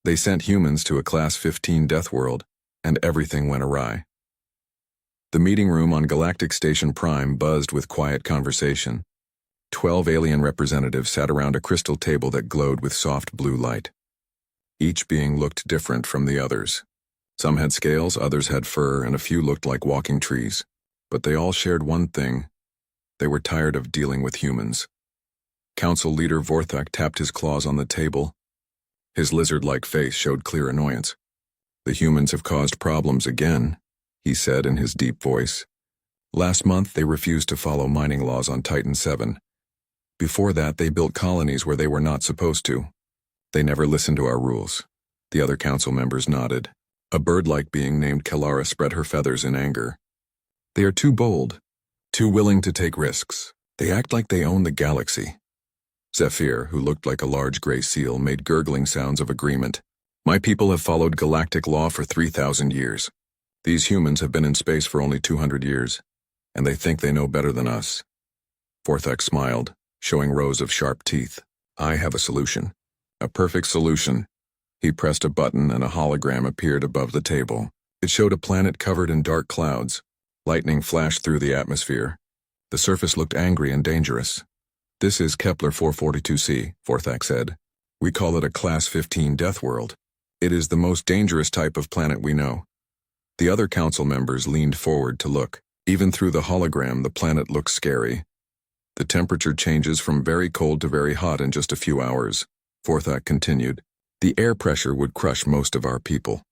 They sent humans to a Class 15 death world, and everything went awry. The meeting room on Galactic Station Prime buzzed with quiet conversation. 12 alien representatives sat around a crystal table that glowed with soft blue light. Each being looked different from the others. Some had scales, others had fur, and a few looked like walking trees. But they all shared one thing. They were tired of dealing with humans. Council leader Vorthak tapped his claws on the table. His lizard-like face showed clear annoyance. "The humans have caused problems again," he said in his deep voice. "Last month they refused to follow mining laws on Titan 7. Before that they built colonies where they were not supposed to. They never listened to our rules." The other council members nodded. A bird-like being named Kalara spread her feathers in anger. "They are too bold, too willing to take risks. They act like they own the galaxy." Zephyr, who looked like a large gray seal, made gurgling sounds of agreement. "My people have followed galactic law for 3,000 years. These humans have been in space for only 200 years, and they think they know better than us." Vorthak smiled, showing rows of sharp teeth. "I have a solution. A perfect solution." He pressed a button and a hologram appeared above the table. It showed a planet covered in dark clouds. Lightning flashed through the atmosphere. The surface looked angry and dangerous. "This is Kepler 442c, Vorthak said. "We call it a Class 15 death world. It is the most dangerous type of planet we know." The other council members leaned forward to look. Even through the hologram, the planet looked scary. "The temperature changes from very cold to very hot in just a few hours," Vorthak continued. "The air pressure would crush most of our people.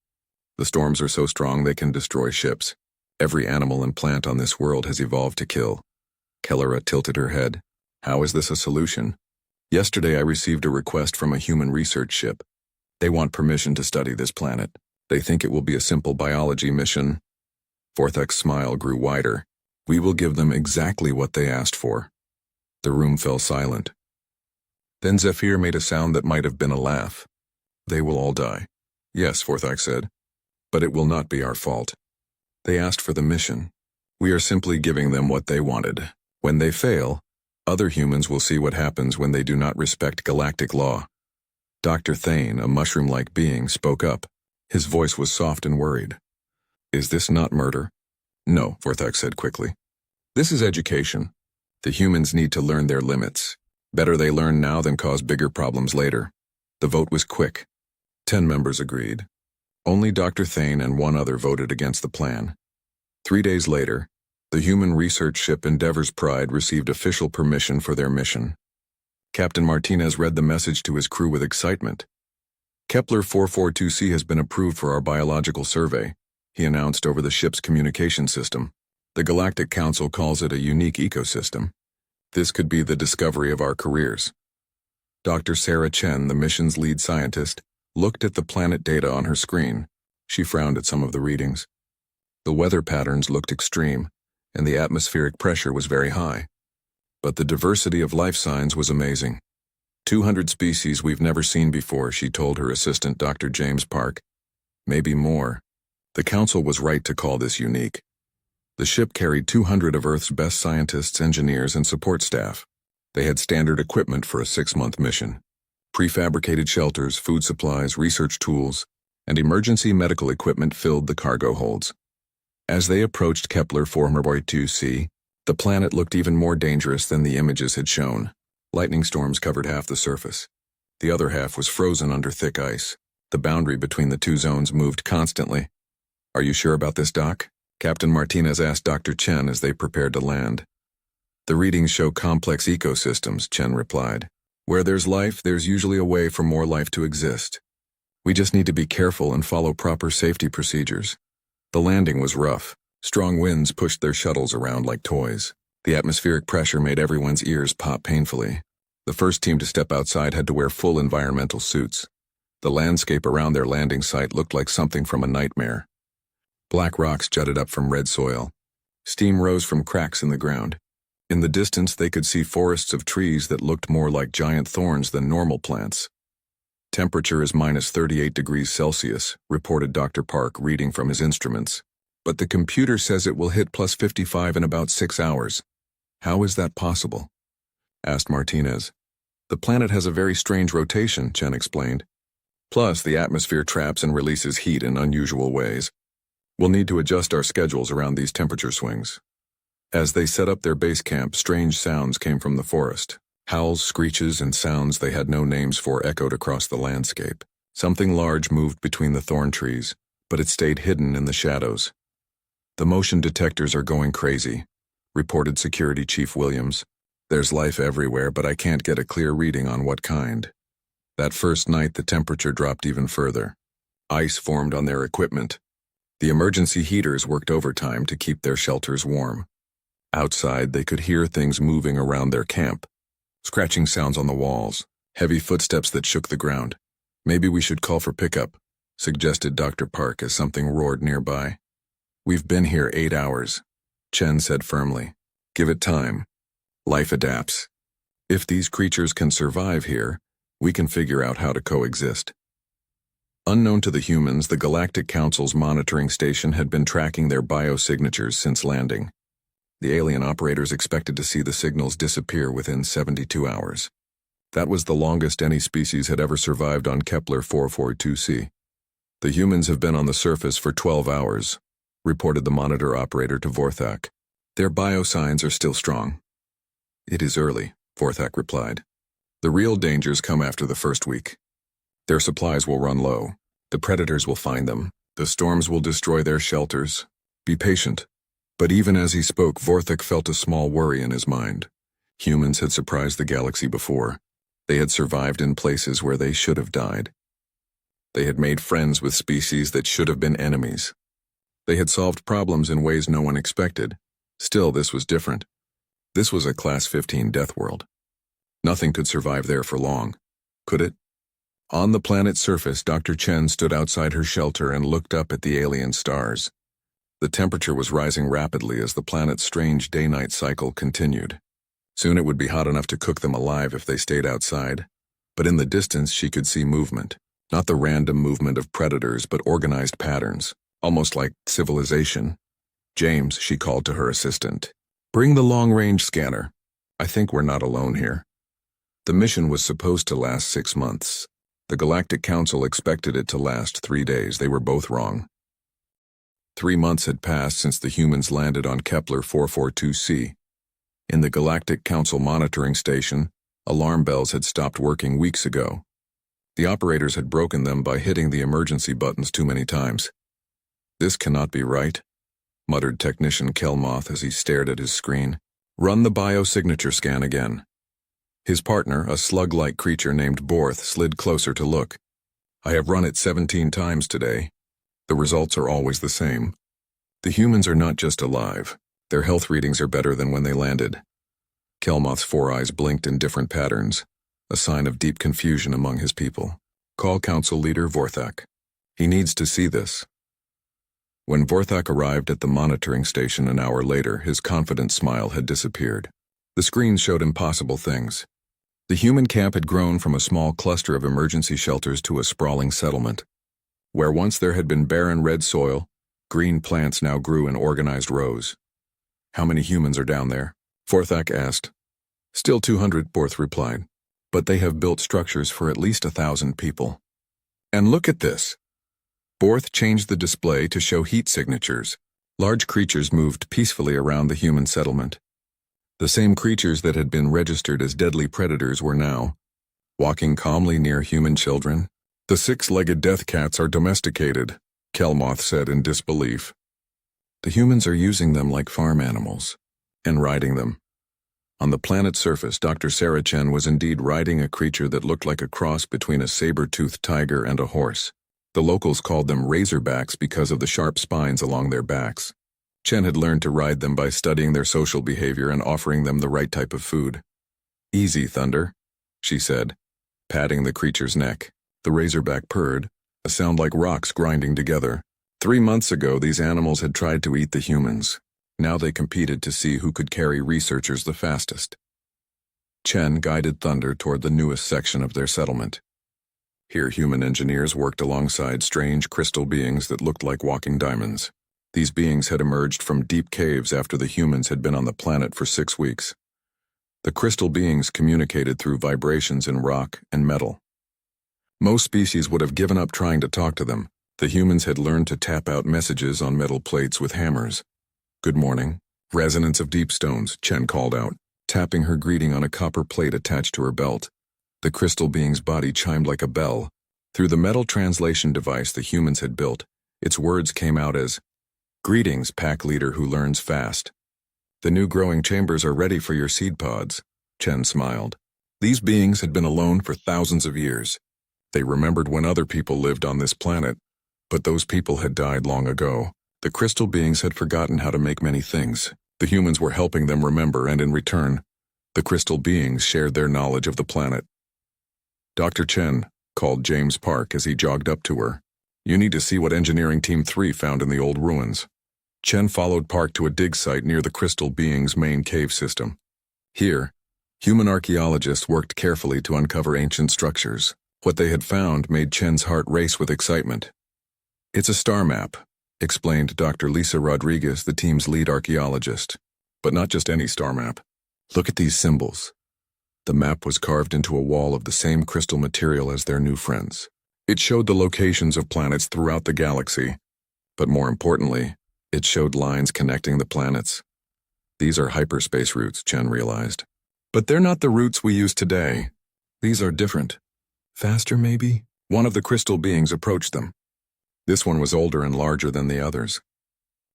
The storms are so strong they can destroy ships. Every animal and plant on this world has evolved to kill." Kellara tilted her head. "How is this a solution?" "Yesterday I received a request from a human research ship. They want permission to study this planet. They think it will be a simple biology mission." Vorthak's smile grew wider. "We will give them exactly what they asked for." The room fell silent. Then Zephyr made a sound that might have been a laugh. "They will all die." "Yes," Vorthak said. "But it will not be our fault. They asked for the mission. We are simply giving them what they wanted. When they fail, other humans will see what happens when they do not respect galactic law." Dr. Thane, a mushroom-like being, spoke up. His voice was soft and worried. "Is this not murder?" "No," Vorthak said quickly. "This is education. The humans need to learn their limits. Better they learn now than cause bigger problems later." The vote was quick. 10 members agreed. Only Dr. Thane and one other voted against the plan. 3 days later, the human research ship Endeavor's Pride received official permission for their mission. Captain Martinez read the message to his crew with excitement. "Kepler 442c has been approved for our biological survey," he announced over the ship's communication system. "The Galactic Council calls it a unique ecosystem. This could be the discovery of our careers." Dr. Sarah Chen, the mission's lead scientist, looked at the planet data on her screen. She frowned at some of the readings. The weather patterns looked extreme, and the atmospheric pressure was very high. But the diversity of life signs was amazing. 200 species we've never seen before, she told her assistant Dr. James Park. Maybe more. The council was right to call this unique. The ship carried 200 of Earth's best scientists, engineers, and support staff. They had standard equipment for a 6-month mission. Prefabricated shelters, food supplies, research tools, and emergency medical equipment filled the cargo holds. As they approached Kepler 442c, the planet looked even more dangerous than the images had shown. Lightning storms covered half the surface. The other half was frozen under thick ice. The boundary between the two zones moved constantly. "Are you sure about this, Doc?" Captain Martinez asked Dr. Chen as they prepared to land. "The readings show complex ecosystems," Chen replied. "Where there's life, there's usually a way for more life to exist. We just need to be careful and follow proper safety procedures." The landing was rough. Strong winds pushed their shuttles around like toys. The atmospheric pressure made everyone's ears pop painfully. The first team to step outside had to wear full environmental suits. The landscape around their landing site looked like something from a nightmare. Black rocks jutted up from red soil. Steam rose from cracks in the ground. In the distance, they could see forests of trees that looked more like giant thorns than normal plants. "Temperature is minus 38 degrees Celsius, reported Dr. Park, reading from his instruments. "But the computer says it will hit plus 55 in about 6 hours. How is that possible?" asked Martinez. "The planet has a very strange rotation," Chen explained. Plus, the atmosphere traps and releases heat in unusual ways. We'll need to adjust our schedules around these temperature swings. As they set up their base camp, strange sounds came from the forest. Howls, screeches, and sounds they had no names for echoed across the landscape. Something large moved between the thorn trees, but it stayed hidden in the shadows. "The motion detectors are going crazy," reported Security Chief Williams. "There's life everywhere, but I can't get a clear reading on what kind." That first night, the temperature dropped even further. Ice formed on their equipment. The emergency heaters worked overtime to keep their shelters warm. Outside, they could hear things moving around their camp. Scratching sounds on the walls, heavy footsteps that shook the ground. "Maybe we should call for pickup," suggested Dr. Park as something roared nearby. "We've been here 8 hours," Chen said firmly. "Give it time. Life adapts. If these creatures can survive here, we can figure out how to coexist." Unknown to the humans, the Galactic Council's monitoring station had been tracking their biosignatures since landing. The alien operators expected to see the signals disappear within 72 hours. That was the longest any species had ever survived on Kepler 442c. "The humans have been on the surface for 12 hours, reported the monitor operator to Vorthak. "Their biosigns are still strong." "It is early," Vorthak replied. "The real dangers come after the first week. Their supplies will run low. The predators will find them. The storms will destroy their shelters. Be patient." But even as he spoke, Vorthak felt a small worry in his mind. Humans had surprised the galaxy before. They had survived in places where they should have died. They had made friends with species that should have been enemies. They had solved problems in ways no one expected. Still, this was different. This was a Class 15 death world. Nothing could survive there for long, could it? On the planet's surface, Dr. Chen stood outside her shelter and looked up at the alien stars. The temperature was rising rapidly as the planet's strange day-night cycle continued. Soon it would be hot enough to cook them alive if they stayed outside. But in the distance she could see movement. Not the random movement of predators, but organized patterns, almost like civilization. "James," she called to her assistant. "Bring the long-range scanner. I think we're not alone here." The mission was supposed to last 6 months. The Galactic Council expected it to last 3 days. They were both wrong. 3 months had passed since the humans landed on Kepler 442c. In the Galactic Council monitoring station, alarm bells had stopped working weeks ago. The operators had broken them by hitting the emergency buttons too many times. "This cannot be right," muttered Technician Kelmoth as he stared at his screen. "Run the biosignature scan again." His partner, a slug-like creature named Borth, slid closer to look. "I have run it 17 times today. The results are always the same. The humans are not just alive. Their health readings are better than when they landed." Kelmoth's 4 eyes blinked in different patterns, a sign of deep confusion among his people. "Call Council Leader Vorthak. He needs to see this." When Vorthak arrived at the monitoring station an hour later, his confident smile had disappeared. The screens showed impossible things. The human camp had grown from a small cluster of emergency shelters to a sprawling settlement. Where once there had been barren red soil, green plants now grew in organized rows. "How many humans are down there?" Vorthak asked. "Still 200, Borth replied. "But they have built structures for at least 1,000 people. And look at this." Borth changed the display to show heat signatures. Large creatures moved peacefully around the human settlement. The same creatures that had been registered as deadly predators were now walking calmly near human children. "The 6-legged death cats are domesticated," Kelmoth said in disbelief. "The humans are using them like farm animals, and riding them." On the planet's surface, Dr. Sarah Chen was indeed riding a creature that looked like a cross between a saber-toothed tiger and a horse. The locals called them razorbacks because of the sharp spines along their backs. Chen had learned to ride them by studying their social behavior and offering them the right type of food. "Easy, Thunder," she said, patting the creature's neck. The razorback purred, a sound like rocks grinding together. 3 months ago, these animals had tried to eat the humans. Now they competed to see who could carry researchers the fastest. Chen guided Thunder toward the newest section of their settlement. Here human engineers worked alongside strange crystal beings that looked like walking diamonds. These beings had emerged from deep caves after the humans had been on the planet for 6 weeks. The crystal beings communicated through vibrations in rock and metal. Most species would have given up trying to talk to them. The humans had learned to tap out messages on metal plates with hammers. "Good morning." "Resonance of deep stones," Chen called out, tapping her greeting on a copper plate attached to her belt. The crystal being's body chimed like a bell. Through the metal translation device the humans had built, its words came out as, "Greetings, pack leader who learns fast. The new growing chambers are ready for your seed pods." Chen smiled. These beings had been alone for thousands of years. They remembered when other people lived on this planet, but those people had died long ago. The crystal beings had forgotten how to make many things. The humans were helping them remember, and in return, the crystal beings shared their knowledge of the planet. "Dr. Chen," called James Park as he jogged up to her. "You need to see what Engineering Team 3 found in the old ruins." Chen followed Park to a dig site near the crystal being's main cave system. Here, human archaeologists worked carefully to uncover ancient structures. What they had found made Chen's heart race with excitement. "It's a star map," explained Dr. Lisa Rodriguez, the team's lead archaeologist. "But not just any star map. Look at these symbols." The map was carved into a wall of the same crystal material as their new friends. It showed the locations of planets throughout the galaxy, but more importantly, it showed lines connecting the planets. "These are hyperspace routes," Chen realized. "But they're not the routes we use today. These are different. Faster, maybe?" One of the crystal beings approached them. This one was older and larger than the others.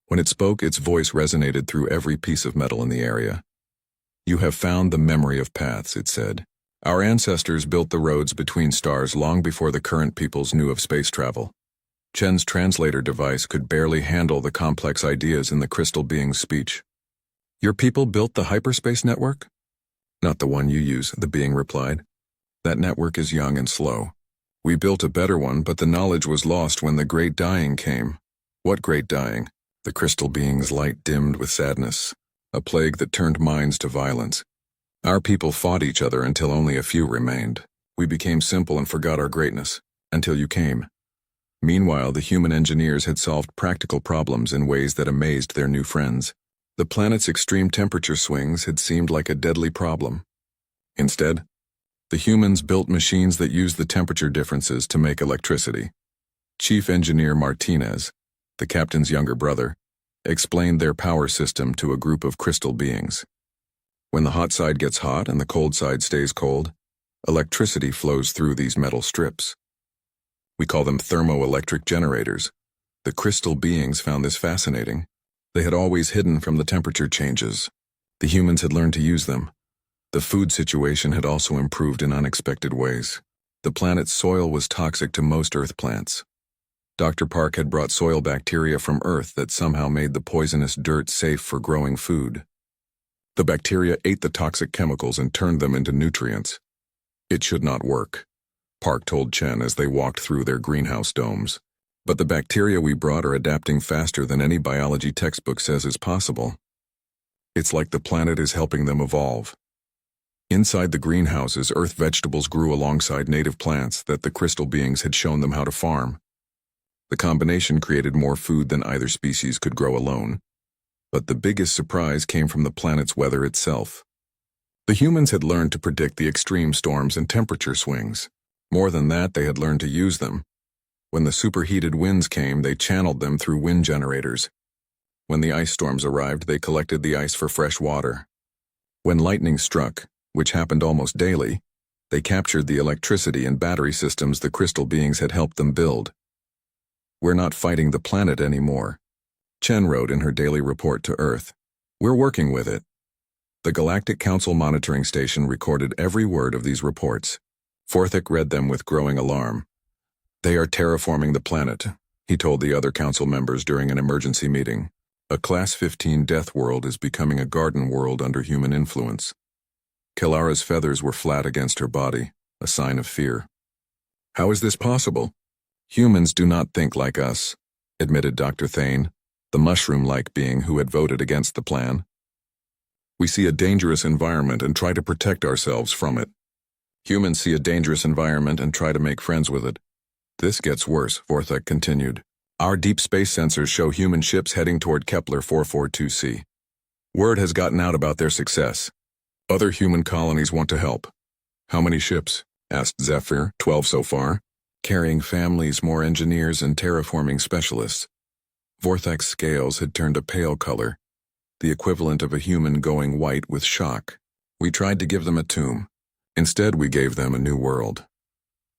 When it spoke, its voice resonated through every piece of metal in the area. "You have found the memory of paths," it said. "Our ancestors built the roads between stars long before the current peoples knew of space travel." Chen's translator device could barely handle the complex ideas in the crystal being's speech. "Your people built the hyperspace network?" "Not the one you use," the being replied. "That network is young and slow. We built a better one, but the knowledge was lost when the Great Dying came." "What Great Dying?" The crystal being's light dimmed with sadness. "A plague that turned minds to violence. Our people fought each other until only a few remained. We became simple and forgot our greatness, until you came." Meanwhile, the human engineers had solved practical problems in ways that amazed their new friends. The planet's extreme temperature swings had seemed like a deadly problem. Instead, the humans built machines that used the temperature differences to make electricity. Chief Engineer Martinez, the captain's younger brother, explained their power system to a group of crystal beings. When the hot side gets hot and the cold side stays cold, electricity flows through these metal strips. We call them thermoelectric generators. The crystal beings found this fascinating. They had always hidden from the temperature changes. The humans had learned to use them. The food situation had also improved in unexpected ways. The planet's soil was toxic to most Earth plants. Dr. Park had brought soil bacteria from Earth that somehow made the poisonous dirt safe for growing food. The bacteria ate the toxic chemicals and turned them into nutrients. "It should not work," Park told Chen as they walked through their greenhouse domes. "But the bacteria we brought are adapting faster than any biology textbook says is possible. It's like the planet is helping them evolve." Inside the greenhouses, Earth vegetables grew alongside native plants that the crystal beings had shown them how to farm. The combination created more food than either species could grow alone. But the biggest surprise came from the planet's weather itself. The humans had learned to predict the extreme storms and temperature swings. More than that, they had learned to use them. When the superheated winds came, they channeled them through wind generators. When the ice storms arrived, they collected the ice for fresh water. When lightning struck, which happened almost daily, they captured the electricity and battery systems the crystal beings had helped them build. "We're not fighting the planet anymore," Chen wrote in her daily report to Earth. "We're working with it." The Galactic Council monitoring station recorded every word of these reports. Forthick read them with growing alarm. "They are terraforming the planet," he told the other council members during an emergency meeting. "A Class 15 death world is becoming a garden world under human influence." Kelara's feathers were flat against her body, a sign of fear. "How is this possible?" "Humans do not think like us," admitted Dr. Thane, the mushroom-like being who had voted against the plan. "We see a dangerous environment and try to protect ourselves from it. Humans see a dangerous environment and try to make friends with it. This gets worse," Forthek continued. "Our deep space sensors show human ships heading toward Kepler 442c. Word has gotten out about their success. Other human colonies want to help." "How many ships?" asked Zephyr. 12 so far." carrying families, more engineers, and terraforming specialists. Vorthak's scales had turned a pale color, the equivalent of a human going white with shock. We tried to give them a tomb. Instead, we gave them a new world.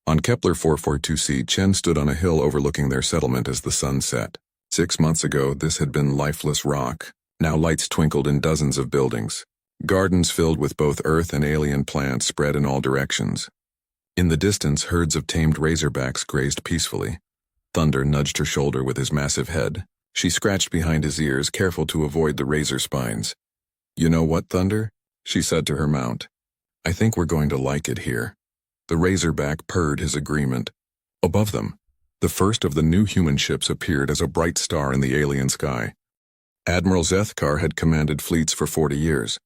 On Kepler 442c, Chen stood on a hill overlooking their settlement as the sun set. 6 months ago, this had been lifeless rock. Now lights twinkled in dozens of buildings. Gardens filled with both earth and alien plants spread in all directions. In the distance, herds of tamed razorbacks grazed peacefully. Thunder nudged her shoulder with his massive head. She scratched behind his ears, careful to avoid the razor spines. "You know what, Thunder?" she said to her mount. "I think we're going to like it here." The razorback purred his agreement. Above them, the first of the new human ships appeared as a bright star in the alien sky. Admiral Zethkar had commanded fleets for 40 years.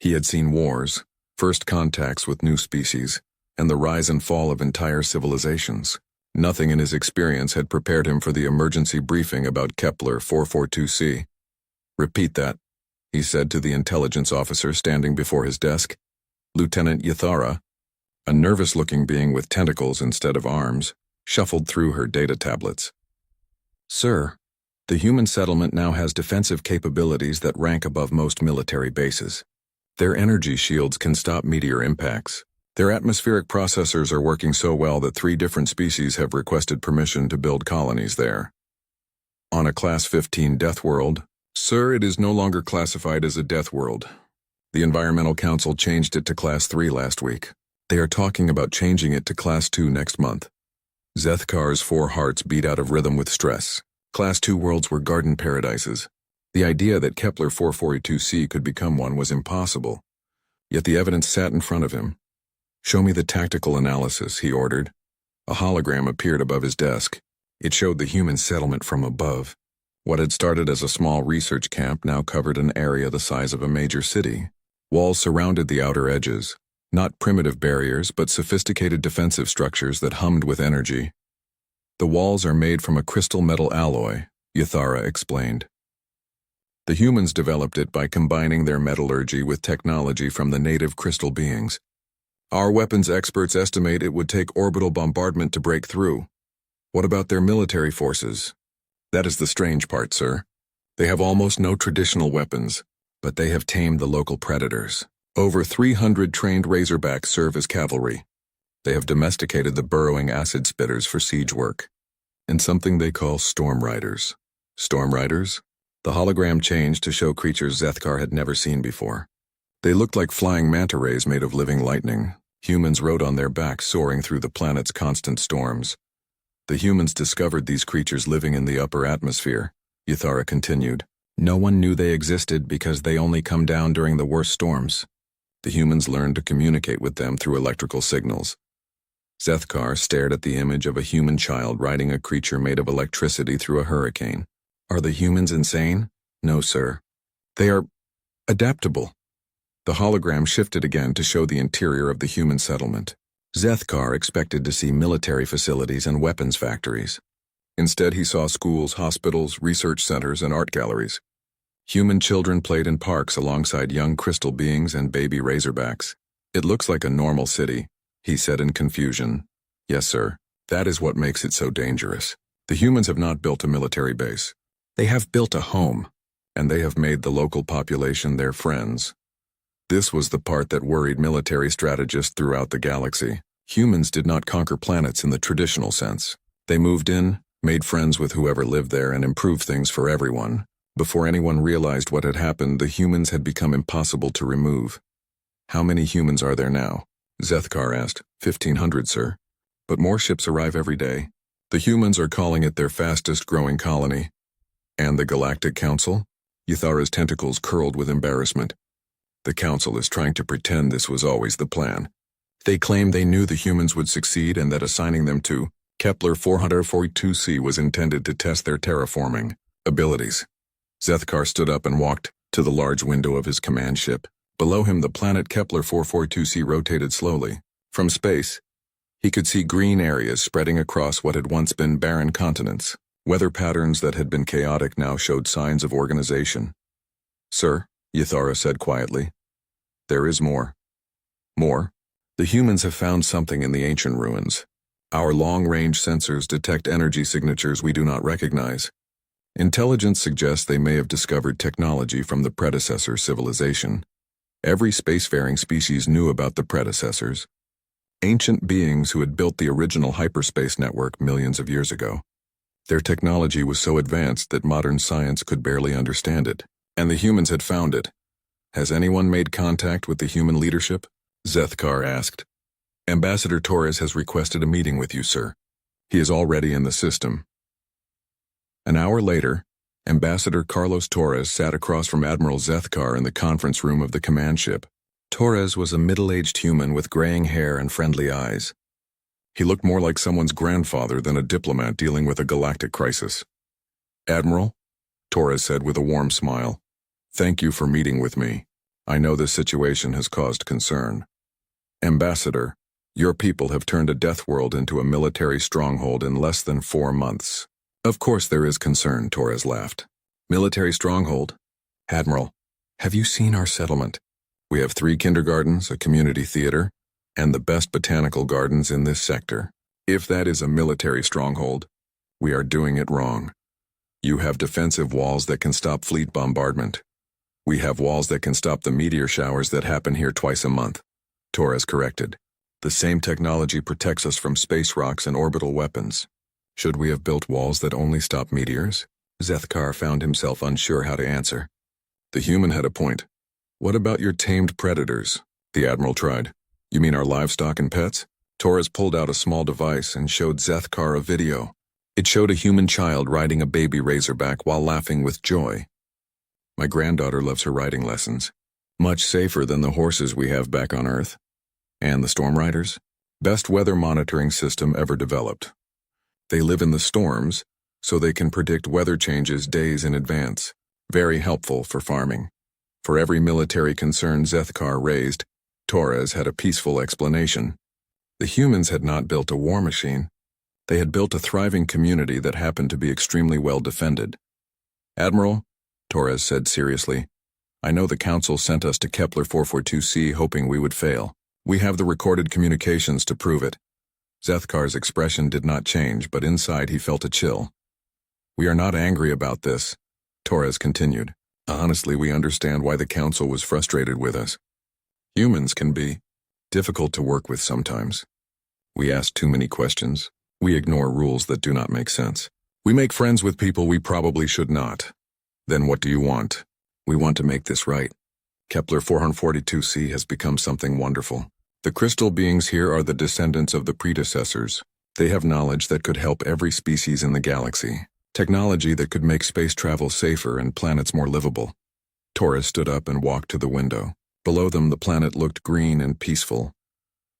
He had seen wars, first contacts with new species, and the rise and fall of entire civilizations. Nothing in his experience had prepared him for the emergency briefing about Kepler 442c. "Repeat that," he said to the intelligence officer standing before his desk. Lieutenant Yathara, a nervous-looking being with tentacles instead of arms, shuffled through her data tablets. "Sir, the human settlement now has defensive capabilities that rank above most military bases. Their energy shields can stop meteor impacts. Their atmospheric processors are working so well that 3 different species have requested permission to build colonies there. On a Class 15 death world, sir, it is no longer classified as a death world. The Environmental Council changed it to Class 3 last week. They are talking about changing it to Class 2 next month." Zethkar's 4 hearts beat out of rhythm with stress. Class 2 worlds were garden paradises. The idea that Kepler 442c could become one was impossible. Yet the evidence sat in front of him. "Show me the tactical analysis," he ordered. A hologram appeared above his desk. It showed the human settlement from above. What had started as a small research camp now covered an area the size of a major city. Walls surrounded the outer edges. Not primitive barriers, but sophisticated defensive structures that hummed with energy. "The walls are made from a crystal metal alloy," Yathara explained. "The humans developed it by combining their metallurgy with technology from the native crystal beings. Our weapons experts estimate it would take orbital bombardment to break through. What about their military forces?" "That is the strange part, sir. They have almost no traditional weapons, but they have tamed the local predators. Over 300 trained razorbacks serve as cavalry. They have domesticated the burrowing acid spitters for siege work. And something they call storm riders." "Storm riders?" The hologram changed to show creatures Zethkar had never seen before. They looked like flying manta rays made of living lightning. Humans rode on their backs, soaring through the planet's constant storms. "The humans discovered these creatures living in the upper atmosphere," Yathara continued. "No one knew they existed because they only come down during the worst storms. The humans learned to communicate with them through electrical signals." Zethkar stared at the image of a human child riding a creature made of electricity through a hurricane. "Are the humans insane?" "No, sir. They are adaptable." The hologram shifted again to show the interior of the human settlement. Zethkar expected to see military facilities and weapons factories. Instead, he saw schools, hospitals, research centers, and art galleries. Human children played in parks alongside young crystal beings and baby razorbacks. "It looks like a normal city," he said in confusion. "Yes, sir. That is what makes it so dangerous. The humans have not built a military base. They have built a home, and they have made the local population their friends." This was the part that worried military strategists throughout the galaxy. Humans did not conquer planets in the traditional sense. They moved in, made friends with whoever lived there, and improved things for everyone. Before anyone realized what had happened, the humans had become impossible to remove. "How many humans are there now?" Zethkar asked. 1,500, sir. But more ships arrive every day. The humans are calling it their fastest-growing colony. "And the Galactic Council?" Yathara's tentacles curled with embarrassment. "The Council is trying to pretend this was always the plan. They claim they knew the humans would succeed and that assigning them to Kepler 442c was intended to test their terraforming abilities." Zethkar stood up and walked to the large window of his command ship. Below him, the planet Kepler 442c rotated slowly. From space, he could see green areas spreading across what had once been barren continents. Weather patterns that had been chaotic now showed signs of organization. "Sir," Yathara said quietly, "there is more." "More?" "The humans have found something in the ancient ruins. Our long-range sensors detect energy signatures we do not recognize. Intelligence suggests they may have discovered technology from the predecessor civilization. Every spacefaring species knew about the predecessors, ancient beings who had built the original hyperspace network millions of years ago. Their technology was so advanced that modern science could barely understand it, and the humans had found it. Has anyone made contact with the human leadership? Zethkar asked. Ambassador Torres has requested a meeting with you, sir. He is already in the system. An hour later, Ambassador Carlos Torres sat across from Admiral Zethkar in the conference room of the command ship. Torres was a middle-aged human with graying hair and friendly eyes. He looked more like someone's grandfather than a diplomat dealing with a galactic crisis. Admiral, Torres said with a warm smile, thank you for meeting with me. I know this situation has caused concern. Ambassador, your people have turned a death world into a military stronghold in less than 4 months. Of course there is concern, Torres laughed. Military stronghold? Admiral, have you seen our settlement? We have 3 kindergartens, a community theater, and the best botanical gardens in this sector. If that is a military stronghold, we are doing it wrong. You have defensive walls that can stop fleet bombardment. We have walls that can stop the meteor showers that happen here twice a month. Torres corrected. The same technology protects us from space rocks and orbital weapons. Should we have built walls that only stop meteors? Zethkar found himself unsure how to answer. The human had a point. What about your tamed predators? The Admiral tried. You mean our livestock and pets? Torres pulled out a small device and showed Zethkar a video. It showed a human child riding a baby razorback while laughing with joy. My granddaughter loves her riding lessons. Much safer than the horses we have back on Earth. And the storm riders? Best weather monitoring system ever developed. They live in the storms, so they can predict weather changes days in advance. Very helpful for farming. For every military concern Zethkar raised, Torres had a peaceful explanation. The humans had not built a war machine. They had built a thriving community that happened to be extremely well defended. Admiral, Torres said seriously, I know the Council sent us to Kepler 442c hoping we would fail. We have the recorded communications to prove it. Zethkar's expression did not change, but inside he felt a chill. We are not angry about this, Torres continued. Honestly, we understand why the Council was frustrated with us. Humans can be difficult to work with sometimes. We ask too many questions. We ignore rules that do not make sense. We make friends with people we probably should not. Then what do you want? We want to make this right. Kepler 442c has become something wonderful. The crystal beings here are the descendants of the predecessors. They have knowledge that could help every species in the galaxy. Technology that could make space travel safer and planets more livable. Torres stood up and walked to the window. Below them, the planet looked green and peaceful.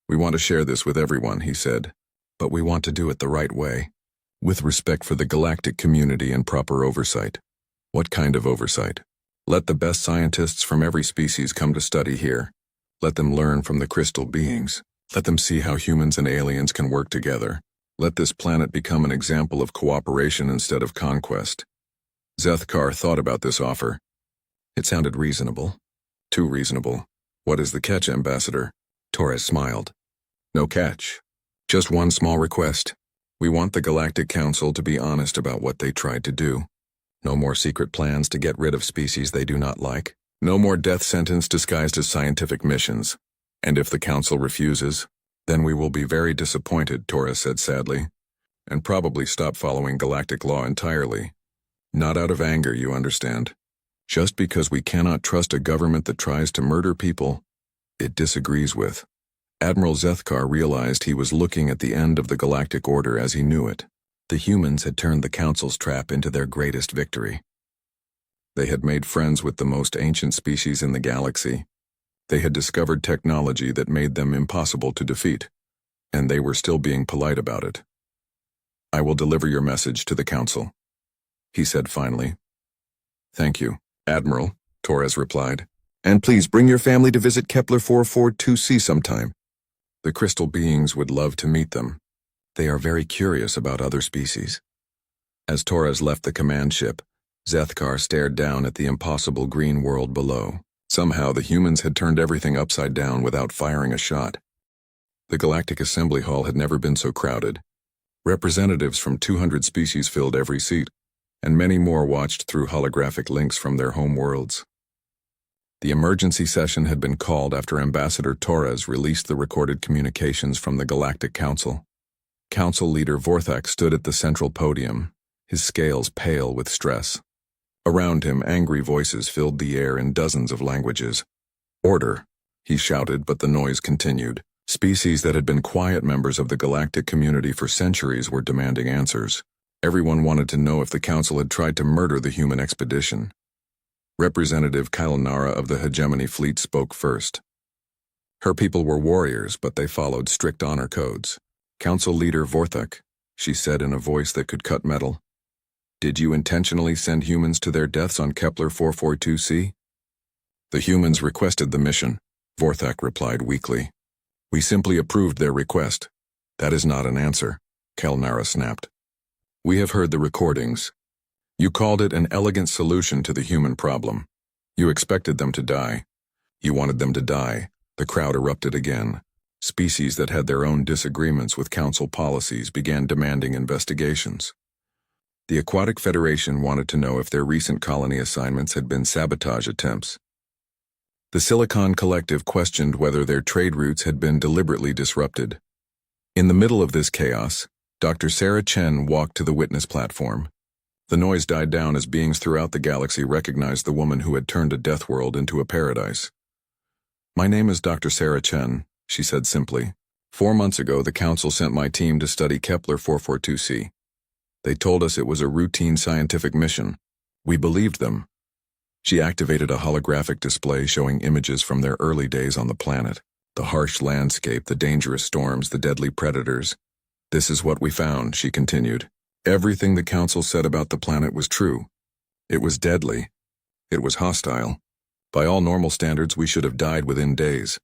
We want to share this with everyone, he said, but we want to do it the right way, with respect for the galactic community and proper oversight. What kind of oversight? Let the best scientists from every species come to study here. Let them learn from the crystal beings. Let them see how humans and aliens can work together. Let this planet become an example of cooperation instead of conquest. Zethkar thought about this offer. It sounded reasonable. Too reasonable. What is the catch, Ambassador? Torres smiled. No catch. Just one small request. We want the Galactic Council to be honest about what they tried to do. No more secret plans to get rid of species they do not like. No more death sentence disguised as scientific missions. And if the Council refuses, then we will be very disappointed, Torres said sadly, and probably stop following galactic law entirely. Not out of anger, you understand. Just because we cannot trust a government that tries to murder people it disagrees with. Admiral Zethkar realized he was looking at the end of the galactic order as he knew it. The humans had turned the Council's trap into their greatest victory. They had made friends with the most ancient species in the galaxy. They had discovered technology that made them impossible to defeat, and they were still being polite about it. I will deliver your message to the Council, he said finally. Thank you, Admiral, Torres replied. And please bring your family to visit Kepler 442c sometime. The crystal beings would love to meet them. They are very curious about other species. As Torres left the command ship, Zethkar stared down at the impossible green world below. Somehow the humans had turned everything upside down without firing a shot. The Galactic Assembly Hall had never been so crowded. Representatives from 200 species filled every seat, and many more watched through holographic links from their home worlds. The emergency session had been called after Ambassador Torres released the recorded communications from the Galactic Council. Council leader Vorthak stood at the central podium, his scales pale with stress. Around him, angry voices filled the air in dozens of languages. "Order," he shouted, but the noise continued. Species that had been quiet members of the galactic community for centuries were demanding answers. Everyone wanted to know if the Council had tried to murder the human expedition. Representative Kylanara of the Hegemony Fleet spoke first. Her people were warriors, but they followed strict honor codes. "Council leader Vorthak," she said in a voice that could cut metal, "did you intentionally send humans to their deaths on Kepler 442c? "The humans requested the mission," Vorthak replied weakly. "We simply approved their request." "That is not an answer," Kylanara snapped. "We have heard the recordings. You called it an elegant solution to the human problem. You expected them to die. You wanted them to die." The crowd erupted again. Species that had their own disagreements with Council policies began demanding investigations. The Aquatic Federation wanted to know if their recent colony assignments had been sabotage attempts. The Silicon Collective questioned whether their trade routes had been deliberately disrupted. In the middle of this chaos, Dr. Sarah Chen walked to the witness platform. The noise died down as beings throughout the galaxy recognized the woman who had turned a death world into a paradise. "My name is Dr. Sarah Chen," she said simply. 4 months ago, the Council sent my team to study Kepler 442c. They told us it was a routine scientific mission. We believed them. She activated a holographic display showing images from their early days on the planet. The harsh landscape, the dangerous storms, the deadly predators. "This is what we found," she continued. "Everything the Council said about the planet was true. It was deadly. It was hostile. By all normal standards, we should have died within days."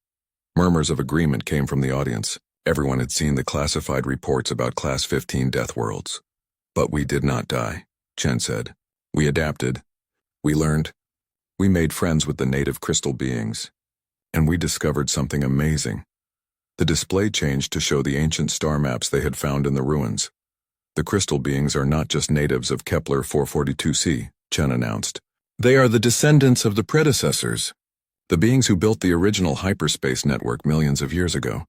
Murmurs of agreement came from the audience. Everyone had seen the classified reports about Class 15 death worlds. "But we did not die," Chen said. "We adapted. We learned. We made friends with the native crystal beings. And we discovered something amazing." The display changed to show the ancient star maps they had found in the ruins. "The crystal beings are not just natives of Kepler 442c, Chen announced. "They are the descendants of the predecessors, the beings who built the original hyperspace network millions of years ago."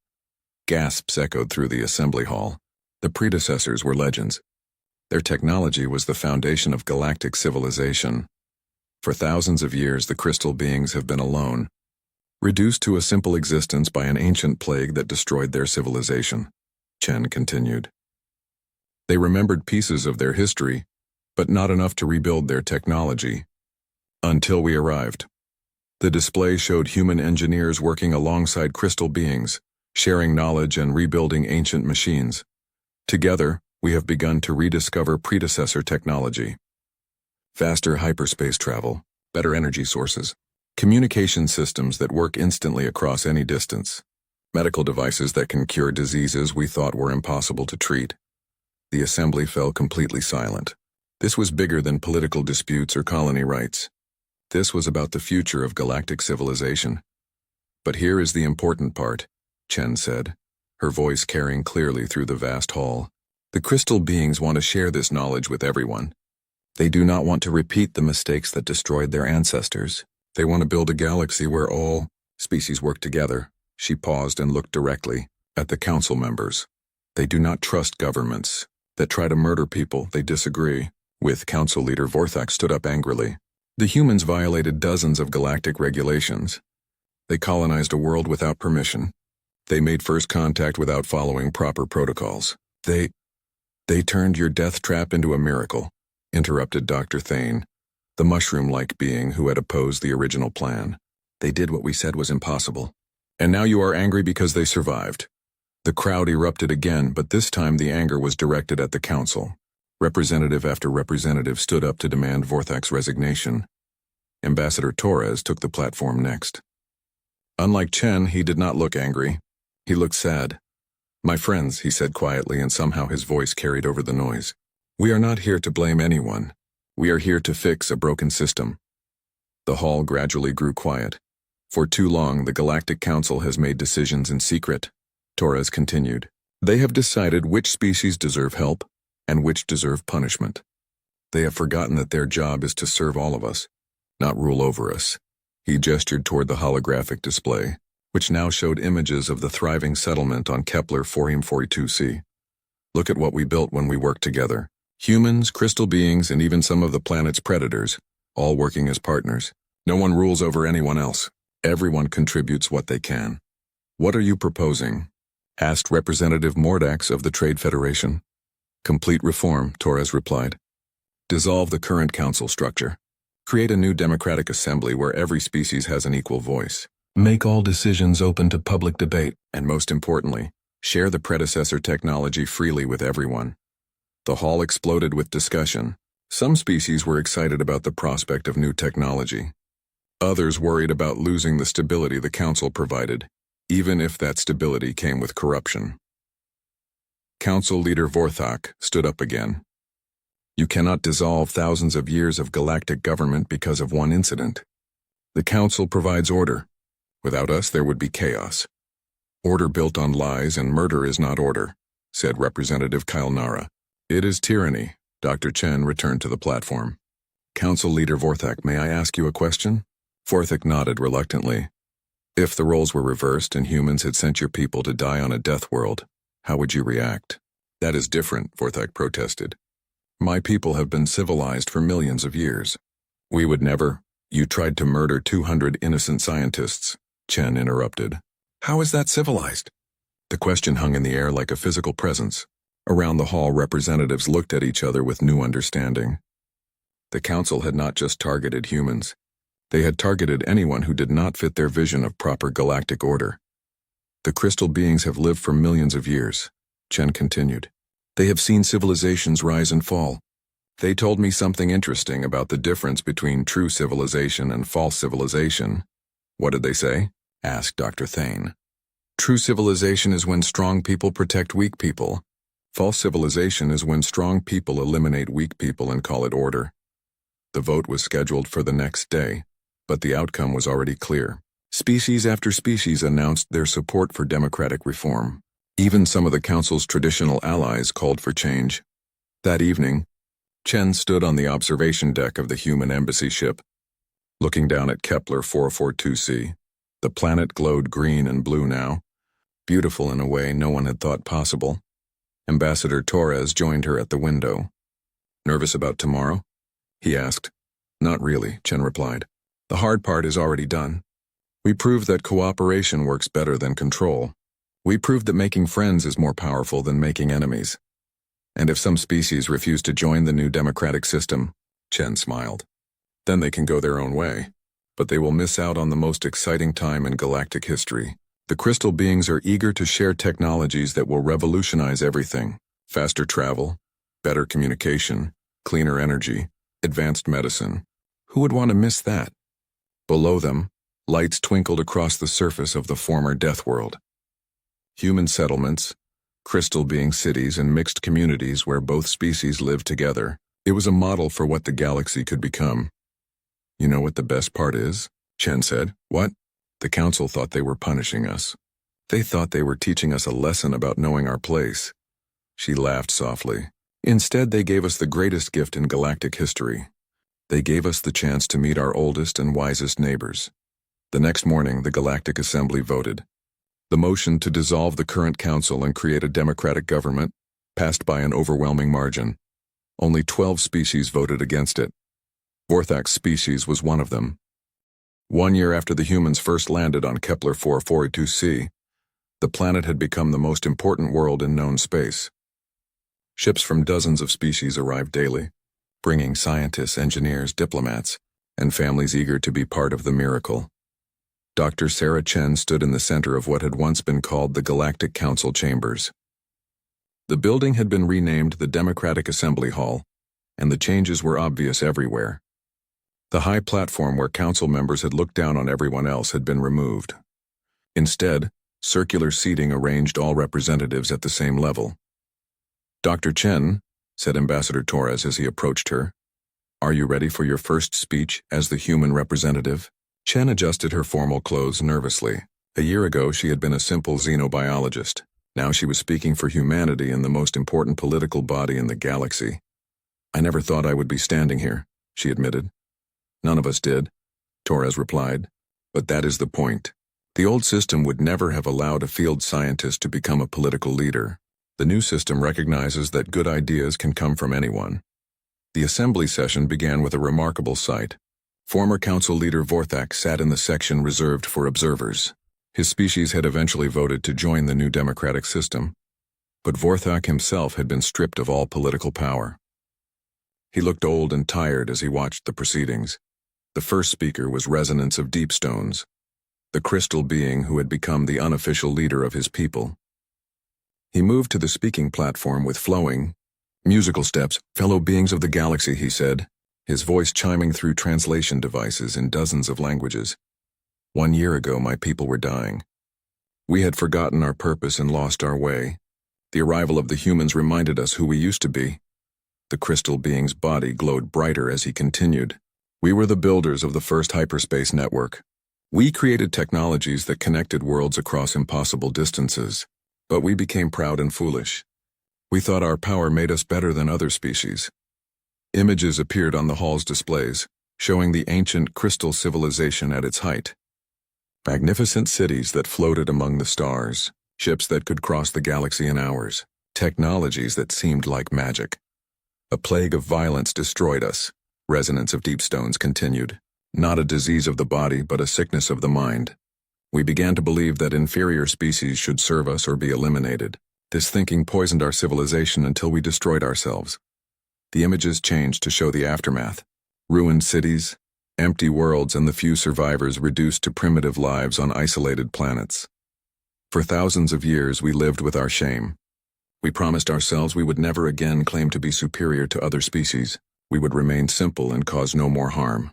Gasps echoed through the assembly hall. The predecessors were legends. Their technology was the foundation of galactic civilization. For thousands of years, the crystal beings have been alone, reduced to a simple existence by an ancient plague that destroyed their civilization, Chen continued. They remembered pieces of their history, but not enough to rebuild their technology. Until we arrived. The display showed human engineers working alongside crystal beings, sharing knowledge and rebuilding ancient machines. Together, we have begun to rediscover predecessor technology. Faster hyperspace travel, better energy sources, communication systems that work instantly across any distance, medical devices that can cure diseases we thought were impossible to treat. The assembly fell completely silent. This was bigger than political disputes or colony rights. This was about the future of galactic civilization. "But here is the important part," Chen said, her voice carrying clearly through the vast hall. "The crystal beings want to share this knowledge with everyone. They do not want to repeat the mistakes that destroyed their ancestors. They want to build a galaxy where all species work together." She paused and looked directly at the council members. "They do not trust governments that try to murder people they disagree with." Council leader Vorthak stood up angrily. "The humans violated dozens of galactic regulations. They colonized a world without permission. They made first contact without following proper protocols. They turned your death trap into a miracle," interrupted Dr. Thane, the mushroom-like being who had opposed the original plan. "They did what we said was impossible. And now you are angry because they survived." The crowd erupted again, but this time the anger was directed at the council. Representative after representative stood up to demand Vorthak's resignation. Ambassador Torres took the platform next. Unlike Chen, he did not look angry. He looked sad. "My friends," he said quietly, and somehow his voice carried over the noise. "We are not here to blame anyone. We are here to fix a broken system." The hall gradually grew quiet. For too long, the Galactic Council has made decisions in secret. Torres continued. They have decided which species deserve help and which deserve punishment. They have forgotten that their job is to serve all of us, not rule over us. He gestured toward the holographic display, which now showed images of the thriving settlement on Kepler 442c. Look at what we built when we worked together. Humans, crystal beings, and even some of the planet's predators, all working as partners. No one rules over anyone else. Everyone contributes what they can. What are you proposing? Asked Representative Mordax of the Trade Federation. Complete reform, Torres replied. Dissolve the current council structure. Create a new democratic assembly where every species has an equal voice. Make all decisions open to public debate, and most importantly, share the predecessor technology freely with everyone. The hall exploded with discussion. Some species were excited about the prospect of new technology. Others worried about losing the stability the council provided, even if that stability came with corruption. Council leader Vorthak stood up again. You cannot dissolve thousands of years of galactic government because of one incident. The council provides order. Without us, there would be chaos. Order built on lies and murder is not order, said Representative Kailnara. It is tyranny. Dr. Chen returned to the platform. Council leader Vorthak, may I ask you a question? Vorthak nodded reluctantly. If the roles were reversed and humans had sent your people to die on a death world, how would you react? That is different, Vorthak protested. My people have been civilized for millions of years. We would never. You tried to murder 200 innocent scientists, Chen interrupted. How is that civilized? The question hung in the air like a physical presence. Around the hall, representatives looked at each other with new understanding. The council had not just targeted humans. They had targeted anyone who did not fit their vision of proper galactic order. The crystal beings have lived for millions of years, Chen continued. They have seen civilizations rise and fall. They told me something interesting about the difference between true civilization and false civilization. What did they say? Asked Dr. Thane. True civilization is when strong people protect weak people. False civilization is when strong people eliminate weak people and call it order. The vote was scheduled for the next day, but the outcome was already clear. Species after species announced their support for democratic reform. Even some of the council's traditional allies called for change. That evening, Chen stood on the observation deck of the human embassy ship. Looking down at Kepler 442c, the planet glowed green and blue now, beautiful in a way no one had thought possible. Ambassador Torres joined her at the window. Nervous about tomorrow? He asked. Not really, Chen replied. The hard part is already done. We proved that cooperation works better than control. We proved that making friends is more powerful than making enemies. And if some species refuse to join the new democratic system, Chen smiled, then they can go their own way. But they will miss out on the most exciting time in galactic history. The crystal beings are eager to share technologies that will revolutionize everything. Faster travel, better communication, cleaner energy, advanced medicine. Who would want to miss that? Below them, lights twinkled across the surface of the former death world. Human settlements, crystal being cities and mixed communities where both species lived together. It was a model for what the galaxy could become. You know what the best part is? Chen said. What? The council thought they were punishing us. They thought they were teaching us a lesson about knowing our place. She laughed softly. Instead, they gave us the greatest gift in galactic history. They gave us the chance to meet our oldest and wisest neighbors. The next morning, the Galactic Assembly voted. The motion to dissolve the current council and create a democratic government passed by an overwhelming margin. Only 12 species voted against it. Vorthak's species was one of them. 1 year after the humans first landed on Kepler 442c, the planet had become the most important world in known space. Ships from dozens of species arrived daily, bringing scientists, engineers, diplomats, and families eager to be part of the miracle. Dr. Sarah Chen stood in the center of what had once been called the Galactic Council Chambers. The building had been renamed the Democratic Assembly Hall, and the changes were obvious everywhere. The high platform where council members had looked down on everyone else had been removed. Instead, circular seating arranged all representatives at the same level. Dr. Chen, said Ambassador Torres as he approached her, are you ready for your first speech as the human representative? Chen adjusted her formal clothes nervously. A year ago, she had been a simple xenobiologist. Now she was speaking for humanity in the most important political body in the galaxy. "I never thought I would be standing here," she admitted. "None of us did," Torres replied. "But that is the point. The old system would never have allowed a field scientist to become a political leader. The new system recognizes that good ideas can come from anyone." The assembly session began with a remarkable sight. Former council leader Vorthak sat in the section reserved for observers. His species had eventually voted to join the new democratic system, but Vorthak himself had been stripped of all political power. He looked old and tired as he watched the proceedings. The first speaker was Resonance of Deepstones, the crystal being who had become the unofficial leader of his people. He moved to the speaking platform with flowing, musical steps. "Fellow beings of the galaxy," he said, his voice chiming through translation devices in dozens of languages. "1 year ago, my people were dying. We had forgotten our purpose and lost our way. The arrival of the humans reminded us who we used to be." The crystal being's body glowed brighter as he continued. "We were the builders of the first hyperspace network. We created technologies that connected worlds across impossible distances, but we became proud and foolish. We thought our power made us better than other species." Images appeared on the hall's displays, showing the ancient crystal civilization at its height. Magnificent cities that floated among the stars, ships that could cross the galaxy in hours, technologies that seemed like magic. "A plague of violence destroyed us," Resonance of Deepstones continued. "Not a disease of the body, but a sickness of the mind. We began to believe that inferior species should serve us or be eliminated. This thinking poisoned our civilization until we destroyed ourselves." The images changed to show the aftermath. Ruined cities, empty worlds, and the few survivors reduced to primitive lives on isolated planets. "For thousands of years we lived with our shame. We promised ourselves we would never again claim to be superior to other species. We would remain simple and cause no more harm.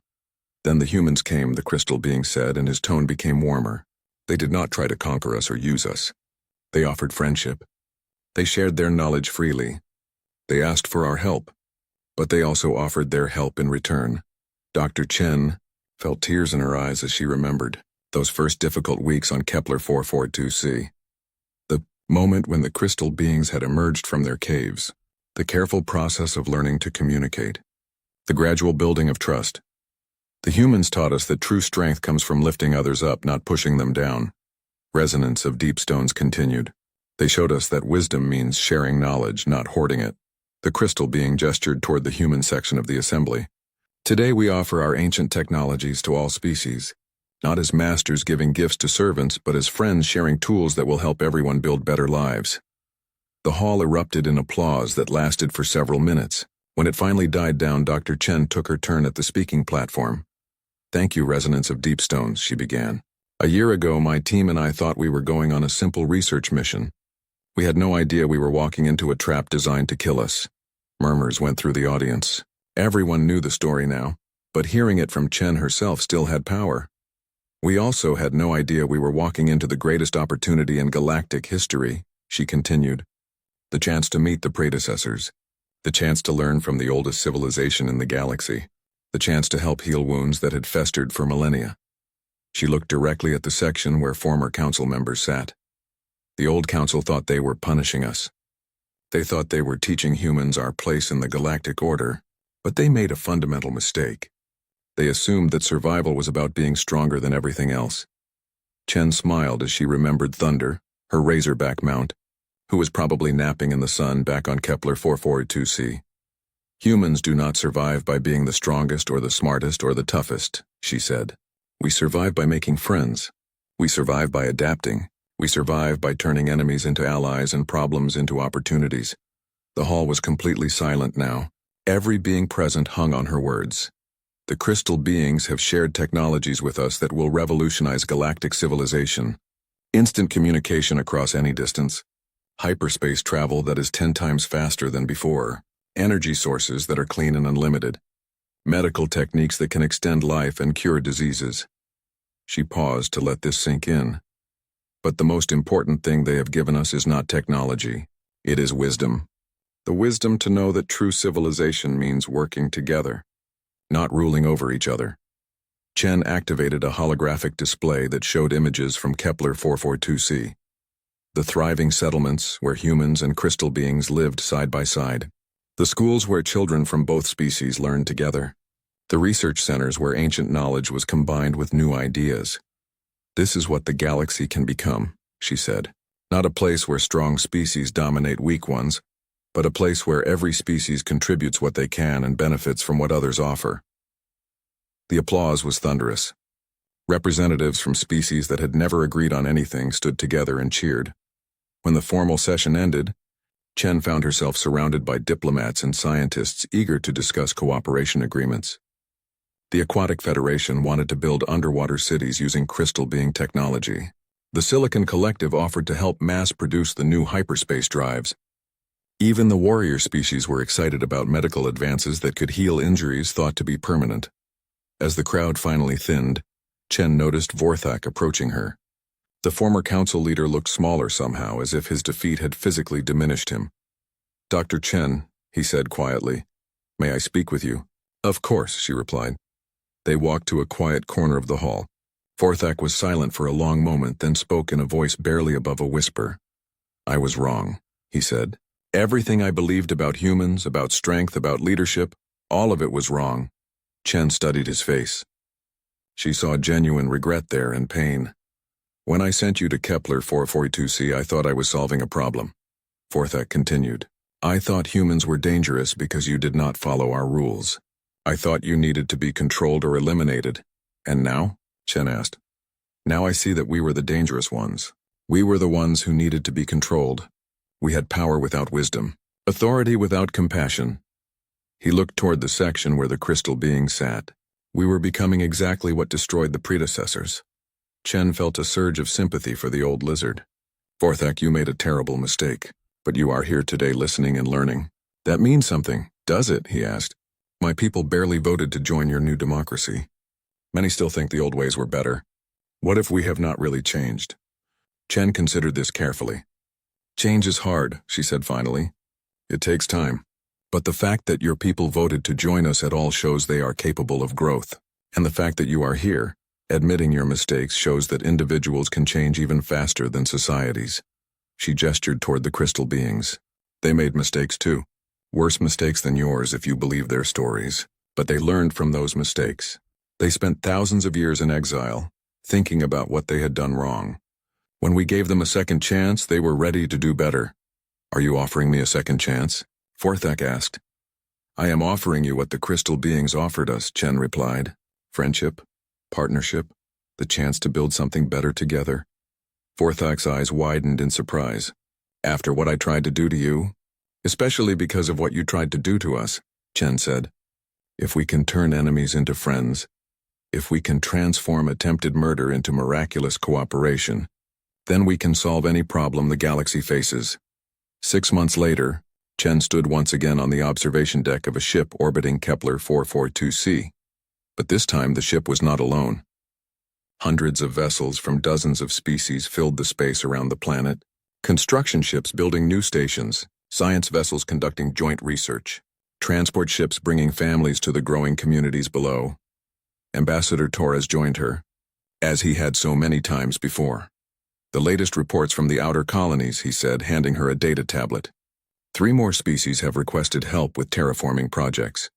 Then the humans came," the crystal being said, and his tone became warmer. "They did not try to conquer us or use us. They offered friendship. They shared their knowledge freely. They asked for our help, but they also offered their help in return." Dr. Chen felt tears in her eyes as she remembered those first difficult weeks on Kepler 442c. The moment when the crystal beings had emerged from their caves, the careful process of learning to communicate, the gradual building of trust. "The humans taught us that true strength comes from lifting others up, not pushing them down," Resonance of Deepstones continued. "They showed us that wisdom means sharing knowledge, not hoarding it." The crystal being gestured toward the human section of the assembly. "Today we offer our ancient technologies to all species, not as masters giving gifts to servants, but as friends sharing tools that will help everyone build better lives." The hall erupted in applause that lasted for several minutes. When it finally died down, Dr. Chen took her turn at the speaking platform. "Thank you, Resonance of Deepstones," she began. "A year ago, my team and I thought we were going on a simple research mission. We had no idea we were walking into a trap designed to kill us." Murmurs went through the audience. Everyone knew the story now, but hearing it from Chen herself still had power. "We also had no idea we were walking into the greatest opportunity in galactic history," she continued. "The chance to meet the predecessors. The chance to learn from the oldest civilization in the galaxy. The chance to help heal wounds that had festered for millennia." She looked directly at the section where former council members sat. The old council thought they were punishing us. They thought they were teaching humans our place in the galactic order. But they made a fundamental mistake. They assumed that survival was about being stronger than everything else. Chen smiled as she remembered Thunder, her razorback mount, who was probably napping in the sun back on Kepler 442c. "Humans do not survive by being the strongest or the smartest or the toughest," she said. "We survive by making friends. We survive by adapting. We survive by turning enemies into allies and problems into opportunities." The hall was completely silent now. Every being present hung on her words. "The crystal beings have shared technologies with us that will revolutionize galactic civilization. Instant communication across any distance. Hyperspace travel that is 10 times faster than before. Energy sources that are clean and unlimited. Medical techniques that can extend life and cure diseases." She paused to let this sink in. "But the most important thing they have given us is not technology. It is wisdom. The wisdom to know that true civilization means working together, not ruling over each other." Chen activated a holographic display that showed images from Kepler 442c, the thriving settlements where humans and crystal beings lived side by side, the schools where children from both species learned together, the research centers where ancient knowledge was combined with new ideas. This is what the galaxy can become, she said. Not a place where strong species dominate weak ones, but a place where every species contributes what they can and benefits from what others offer. The applause was thunderous. Representatives from species that had never agreed on anything stood together and cheered. When the formal session ended, Chen found herself surrounded by diplomats and scientists eager to discuss cooperation agreements. The Aquatic Federation wanted to build underwater cities using crystal being technology. The Silicon Collective offered to help mass-produce the new hyperspace drives. Even the warrior species were excited about medical advances that could heal injuries thought to be permanent. As the crowd finally thinned, Chen noticed Vorthak approaching her. The former council leader looked smaller somehow, as if his defeat had physically diminished him. "Dr. Chen," he said quietly, "may I speak with you?" "Of course," she replied. They walked to a quiet corner of the hall. Vorthak was silent for a long moment, then spoke in a voice barely above a whisper. "I was wrong," he said. "Everything I believed about humans, about strength, about leadership, all of it was wrong." Chen studied his face. She saw genuine regret there and pain. "When I sent you to Kepler 442c, I thought I was solving a problem," Vorthak continued. "I thought humans were dangerous because you did not follow our rules. I thought you needed to be controlled or eliminated. And now?" Chen asked. "Now I see that we were the dangerous ones. We were the ones who needed to be controlled. We had power without wisdom, authority without compassion." He looked toward the section where the crystal being sat. "We were becoming exactly what destroyed the predecessors." Chen felt a surge of sympathy for the old lizard. "Vorthak, you made a terrible mistake, but you are here today listening and learning. That means something, does it?" he asked. "My people barely voted to join your new democracy. Many still think the old ways were better. What if we have not really changed?" Chen considered this carefully. "Change is hard," she said finally. "It takes time. But the fact that your people voted to join us at all shows they are capable of growth. And the fact that you are here, admitting your mistakes, shows that individuals can change even faster than societies." She gestured toward the crystal beings. "They made mistakes too. Worse mistakes than yours if you believe their stories. But they learned from those mistakes. They spent thousands of years in exile, thinking about what they had done wrong. When we gave them a second chance, they were ready to do better." "Are you offering me a second chance?" Vorthak asked. "I am offering you what the crystal beings offered us," Chen replied. "Friendship, partnership, the chance to build something better together." Vorthak's eyes widened in surprise. "After what I tried to do to you? Especially because of what you tried to do to us," Chen said. "If we can turn enemies into friends, if we can transform attempted murder into miraculous cooperation, then we can solve any problem the galaxy faces." 6 months later, Chen stood once again on the observation deck of a ship orbiting Kepler 442c. But this time the ship was not alone. Hundreds of vessels from dozens of species filled the space around the planet. Construction ships building new stations, science vessels conducting joint research, transport ships bringing families to the growing communities below. Ambassador Torres joined her, as he had so many times before. "The latest reports from the outer colonies," he said, handing her a data tablet. 3 more species have requested help with terraforming projects.